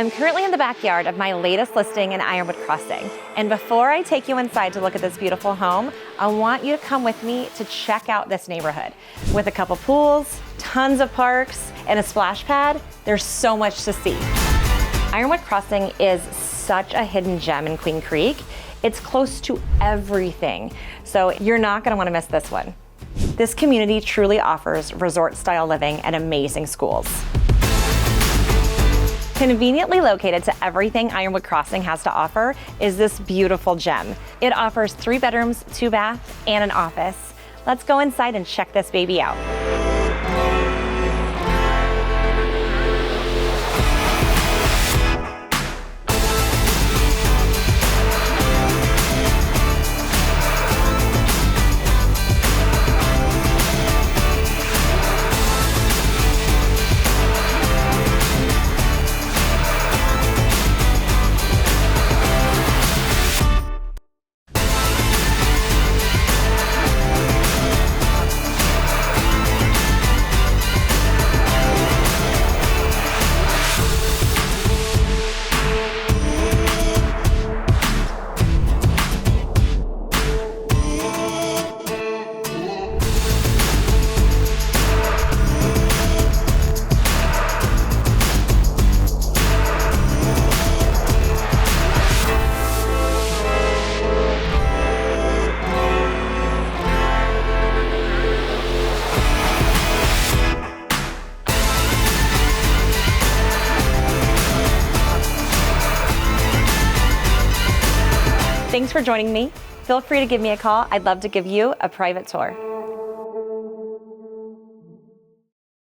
I'm currently in the backyard of my latest listing in Ironwood Crossing. And before I take you inside to look at this beautiful home, I want you to come with me to check out this neighborhood. With a couple pools, tons of parks, and a splash pad, there's so much to see. Ironwood Crossing is such a hidden gem in Queen Creek. It's close to everything, so you're not gonna wanna miss this one. This community truly offers resort-style living and amazing schools. Conveniently located to everything Ironwood Crossing has to offer is this beautiful gem. It offers 3 bedrooms, 2 baths, and an office. Let's go inside and check this baby out. Thanks for joining me. Feel free to give me a call. I'd love to give you a private tour.